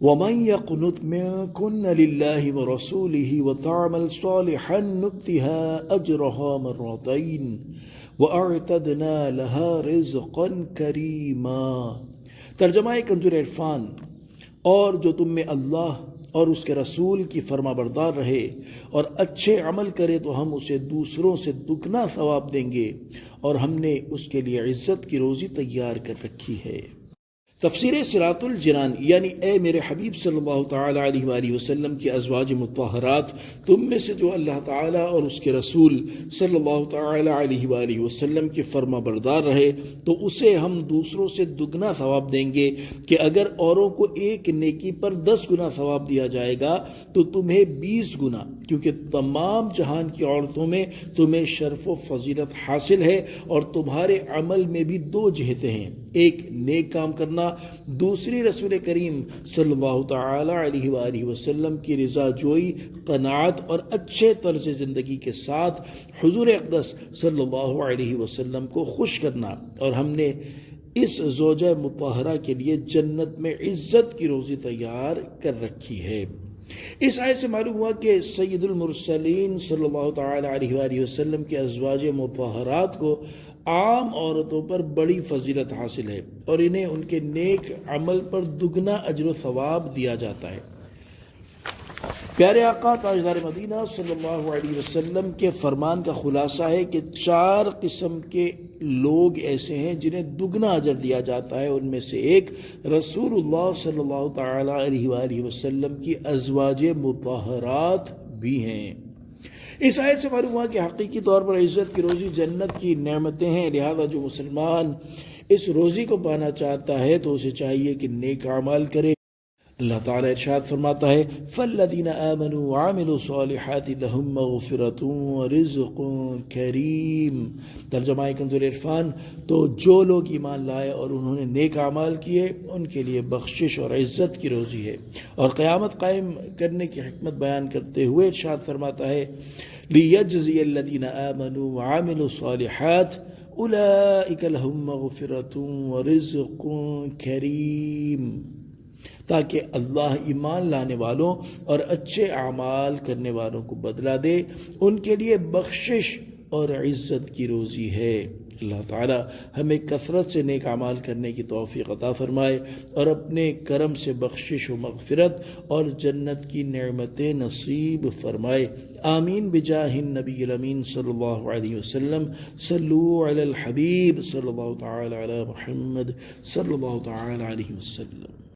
وَمَن يَقْنُتْ مِنكُنَّ لِلَّهِ وَرَسُولِهِ وَتَعْمَلْ صَالِحًا نُؤْتِهَا أَجْرَهَا مَرَّتَيْنِ وَأَعْتَدْنَا لَهَا رِزْقًا كَرِيمًا۔ ترجمہ کنزُ عرفان: اور جو تم میں اللہ اور اس کے رسول کی فرما بردار رہے اور اچھے عمل کرے تو ہم اسے دوسروں سے دگنا ثواب دیں گے، اور ہم نے اس کے لیے عزت کی روزی تیار کر رکھی ہے۔ تفسیر صراط الجنان یعنی اے میرے حبیب صلی اللہ تعالیٰ علیہ وآلہ وسلم کی ازواج مطہرات، تم میں سے جو اللہ تعالیٰ اور اس کے رسول صلی اللہ تعالیٰ علیہ وآلہ وسلم کی فرما بردار رہے تو اسے ہم دوسروں سے دگنا ثواب دیں گے کہ اگر اوروں کو ایک نیکی پر 10 گنا ثواب دیا جائے گا تو تمہیں 20 گنا، کیونکہ تمام جہان کی عورتوں میں تمہیں شرف و فضیلت حاصل ہے، اور تمہارے عمل میں بھی 2 جہتیں ہیں، ایک نیک کام کرنا، دوسری رسول کریم صلی اللہ تعالی علیہ وآلہ وسلم کی رضا جوئی، قناعت اور اچھے طرز زندگی کے ساتھ حضور اقدس صلی اللہ علیہ وسلم کو خوش کرنا، اور ہم نے اس زوجہ مطہرہ کے لیے جنت میں عزت کی روزی تیار کر رکھی ہے۔ اس آیت سے معلوم ہوا کہ سید المرسلین صلی اللہ تعالی علیہ وآلہ وسلم کے ازواج مطہرات کو عام عورتوں پر بڑی فضیلت حاصل ہے، اور انہیں ان کے نیک عمل پر دگنا اجر و ثواب دیا جاتا ہے۔ پیارے آقا تاجدار مدینہ صلی اللہ علیہ وسلم کے فرمان کا خلاصہ ہے کہ 4 قسم کے لوگ ایسے ہیں جنہیں دگنا اجر دیا جاتا ہے، ان میں سے ایک رسول اللہ صلی اللہ تعالی علیہ وآلہ وسلم کی ازواج مطہرات بھی ہیں۔ اس آیت سے معلوم ہوا کہ حقیقی طور پر عزت کی روزی جنت کی نعمتیں ہیں، لہذا جو مسلمان اس روزی کو پانا چاہتا ہے تو اسے چاہیے کہ نیک اعمال کرے۔ اللہ تعالیٰ ارشاد فرماتا ہے فَالَّذِينَ آمَنُوا وَعَمِلُوا الصَّالِحَاتِ لَهُمْ مَغْفِرَةٌ وَرِزْقٌ كَرِيمٌ۔ ترجمہ کنزُ العرفان: تو جو لوگ ایمان لائے اور انہوں نے نیک اعمال کیے ان کے لیے بخشش اور عزت کی روزی ہے۔ اور قیامت قائم کرنے کی حکمت بیان کرتے ہوئے ارشاد فرماتا ہے لِيَجْزِيَ الَّذِينَ آمَنُوا وَعَمِلُوا الصَّالِحَاتِ أُولَئِكَ لَهُمْ مَغْفِرَةٌ وَرِزْقٌ كَرِيمٌ، تاکہ اللہ ایمان لانے والوں اور اچھے اعمال کرنے والوں کو بدلہ دے، ان کے لیے بخشش اور عزت کی روزی ہے۔ اللہ تعالی ہمیں کثرت سے نیک اعمال کرنے کی توفیق عطا فرمائے اور اپنے کرم سے بخشش و مغفرت اور جنت کی نعمتیں نصیب فرمائے۔ آمین بجاہ النبی الامین صلی اللہ علیہ وسلم۔ صلو علی الحبیب صلی اللہ تعالی علی محمد صلی اللہ تعالی علیہ وسلم۔